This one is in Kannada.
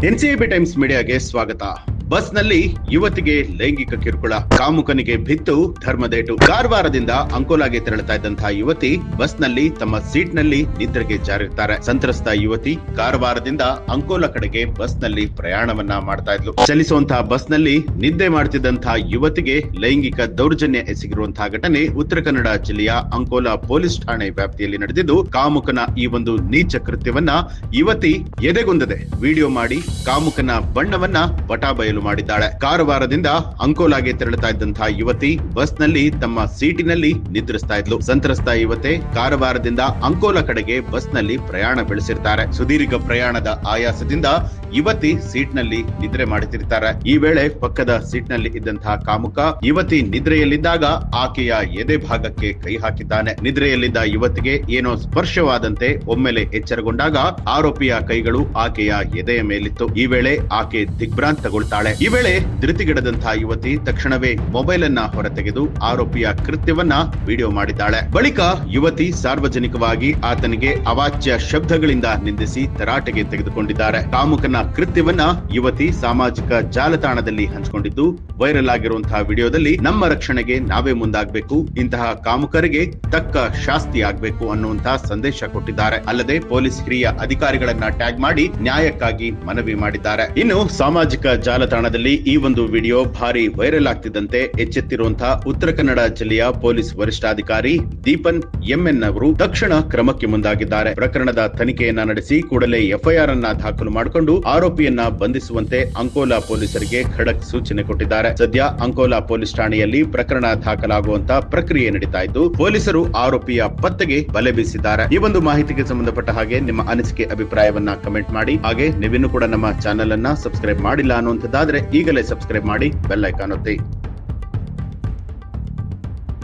ಎನ್ಸಿಬಿ ಟೈಮ್ಸ್ ಮೀಡಿಯಾಗೆ ಸ್ವಾಗತ. ಬಸ್ನಲ್ಲಿ ಯುವತಿಗೆ ಲೈಂಗಿಕ ಕಿರುಕುಳ, ಕಾಮುಕನಿಗೆ ಬಿತ್ತು ಧರ್ಮದೇಟು. ಕಾರವಾರದಿಂದ ಅಂಕೋಲಾಗೆ ತೆರಳುತ್ತಾ ಇದ್ದಂತಹ ಯುವತಿ ಬಸ್ನಲ್ಲಿ ತಮ್ಮ ಸೀಟ್ನಲ್ಲಿ ನಿದ್ರೆಗೆ ಜಾರಿರ್ತಾರೆ. ಸಂತ್ರಸ್ತ ಯುವತಿ ಕಾರವಾರದಿಂದ ಅಂಕೋಲಾ ಕಡೆಗೆ ಬಸ್ನಲ್ಲಿ ಪ್ರಯಾಣವನ್ನ ಮಾಡ್ತಾ ಇದ್ಲು. ಚಲಿಸುವಂತಹ ಬಸ್ನಲ್ಲಿ ನಿದ್ದೆ ಮಾಡ್ತಿದ್ದಂತಹ ಯುವತಿಗೆ ಲೈಂಗಿಕ ದೌರ್ಜನ್ಯ ಎಸಗಿರುವಂತಹ ಘಟನೆ ಉತ್ತರ ಕನ್ನಡ ಜಿಲ್ಲೆಯ ಅಂಕೋಲಾ ಪೊಲೀಸ್ ಠಾಣೆ ವ್ಯಾಪ್ತಿಯಲ್ಲಿ ನಡೆದಿದ್ದು, ಕಾಮುಕನ ಈ ಒಂದು ನೀಚ ಕೃತ್ಯವನ್ನ ಯುವತಿ ಎದೆಗುಂದದೆ ವಿಡಿಯೋ ಮಾಡಿ ಕಾಮುಕನ ಬಣ್ಣವನ್ನ ಬಟಾಬಯಲು ಮಾಡಿದ್ದಾಳೆ. ಕಾರವಾರದಿಂದ ಅಂಕೋಲಾಗೆ ತೆರಳುತ್ತಾ ಇದ್ದಂತಹ ಯುವತಿ ಬಸ್ನಲ್ಲಿ ತಮ್ಮ ಸೀಟಿನಲ್ಲಿ ನಿದ್ರಿಸ್ತಾ ಇದ್ಲು. ಸಂತ್ರಸ್ತ ಯುವತಿ ಕಾರವಾರದಿಂದ ಅಂಕೋಲಾ ಕಡೆಗೆ ಬಸ್ನಲ್ಲಿ ಪ್ರಯಾಣ ಬೆಳೆಸಿರ್ತಾರೆ. ಸುದೀರ್ಘ ಪ್ರಯಾಣದ ಆಯಾಸದಿಂದ ಯುವತಿ ಸೀಟ್ನಲ್ಲಿ ನಿದ್ರೆ ಮಾಡುತ್ತಿರ್ತಾರೆ. ಈ ವೇಳೆ ಪಕ್ಕದ ಸೀಟ್ನಲ್ಲಿ ಇದ್ದಂತಹ ಕಾಮುಕ ಯುವತಿ ನಿದ್ರೆಯಲ್ಲಿದ್ದಾಗ ಆಕೆಯ ಎದೆ ಭಾಗಕ್ಕೆ ಕೈ ಹಾಕಿದ್ದಾನೆ. ನಿದ್ರೆಯಲ್ಲಿದ್ದ ಯುವತಿಗೆ ಏನೋ ಸ್ಪರ್ಶವಾದಂತೆ ಒಮ್ಮೆಲೆ ಎಚ್ಚರಗೊಂಡಾಗ ಆರೋಪಿಯ ಕೈಗಳು ಆಕೆಯ ಎದೆಯ ಮೇಲಿತ್ತು. ಈ ವೇಳೆ ಆಕೆ ದಿಗ್ಭ್ರಾಂತಗೊಳ್ತಾಳೆ. ಈ ವೇಳೆ ಧೃತಿಗೆಡದಂತಹ ಯುವತಿ ತಕ್ಷಣವೇ ಮೊಬೈಲ್ ಅನ್ನ ಹೊರತೆಗೆದು ಆರೋಪಿಯ ಕೃತ್ಯವನ್ನ ವಿಡಿಯೋ ಮಾಡಿದ್ದಾಳೆ. ಬಳಿಕ ಯುವತಿ ಸಾರ್ವಜನಿಕವಾಗಿ ಆತನಿಗೆ ಅವಾಚ್ಯ ಶಬ್ದಗಳಿಂದ ನಿಂದಿಸಿ ತರಾಟೆಗೆ ತೆಗೆದುಕೊಂಡಿದ್ದಾರೆ. ಕಾಮುಕನ ಕೃತ್ಯವನ್ನ ಯುವತಿ ಸಾಮಾಜಿಕ ಜಾಲತಾಣದಲ್ಲಿ ಹಂಚಿಕೊಂಡಿದ್ದು, ವೈರಲ್ ಆಗಿರುವಂತಹ ವಿಡಿಯೋದಲ್ಲಿ ನಮ್ಮ ರಕ್ಷಣೆಗೆ ನಾವೇ ಮುಂದಾಗಬೇಕು, ಇಂತಹ ಕಾಮುಕರಿಗೆ ತಕ್ಕ ಶಾಸ್ತಿ ಆಗ್ಬೇಕು ಅನ್ನುವಂತಹ ಸಂದೇಶ ಕೊಟ್ಟಿದ್ದಾರೆ. ಅಲ್ಲದೆ ಪೊಲೀಸ್ ಹಿರಿಯ ಅಧಿಕಾರಿಗಳನ್ನ ಟ್ಯಾಗ್ ಮಾಡಿ ನ್ಯಾಯಕ್ಕಾಗಿ ಮನವಿ ಮಾಡಿದ್ದಾರೆ. ಇನ್ನು ಸಾಮಾಜಿಕ ಜಾಲತಾಣದಲ್ಲಿ ಈ ಒಂದು ವಿಡಿಯೋ ಭಾರಿ ವೈರಲ್ ಆಗ್ತಿದ್ದಂತೆ ಎಚ್ಚೆತ್ತಿರುವಂತಹ ಉತ್ತರ ಕನ್ನಡ ಜಿಲ್ಲೆಯ ಪೊಲೀಸ್ ವರಿಷ್ಠಾಧಿಕಾರಿ ದೀಪನ್ ಎಂಎನ್ ಅವರು ತಕ್ಷಣ ಕ್ರಮಕ್ಕೆ ಮುಂದಾಗಿದ್ದಾರೆ. ಪ್ರಕರಣದ ತನಿಖೆಯನ್ನ ನಡೆಸಿ ಕೂಡಲೇ ಎಫ್ಐಆರ್ ಅನ್ನ ದಾಖಲು ಮಾಡಿಕೊಂಡು ಆರೋಪಿಯನ್ನ ಬಂಧಿಸುವಂತೆ ಅಂಕೋಲಾ ಪೊಲೀಸರಿಗೆ ಖಡಕ್ ಸೂಚನೆ ಕೊಟ್ಟಿದ್ದಾರೆ. ಸದ್ಯ ಅಂಕೋಲಾ ಪೊಲೀಸ್ ಠಾಣೆಯಲ್ಲಿ ಪ್ರಕರಣ ದಾಖಲಾಗುವಂತ ಪ್ರಕ್ರಿಯೆ ನಡೀತಾ ಇದ್ದು, ಪೊಲೀಸರು ಆರೋಪಿಯ ಪತ್ತೆಗೆ ಬಲೆ ಬೀಸಿದ್ದಾರೆ. ಈ ಒಂದು ಮಾಹಿತಿಗೆ ಸಂಬಂಧಪಟ್ಟ ಹಾಗೆ ನಿಮ್ಮ ಅನಿಸಿಕೆ ಅಭಿಪ್ರಾಯವನ್ನ ಕಮೆಂಟ್ ಮಾಡಿ. ಹಾಗೆ ನೀವಿನ್ನೂ ಕೂಡ ನಮ್ಮ ಚಾನೆಲ್ ಅನ್ನ ಸಬ್ಸ್ಕ್ರೈಬ್ ಮಾಡಿಲ್ಲ ಅನ್ನುವಂಥದ್ದಾದ್ರೆ ಈಗಲೇ ಸಬ್ಸ್ಕ್ರೈಬ್ ಮಾಡಿ, ಬೆಲ್ ಐಕಾನ್ ಒತ್ತಿ.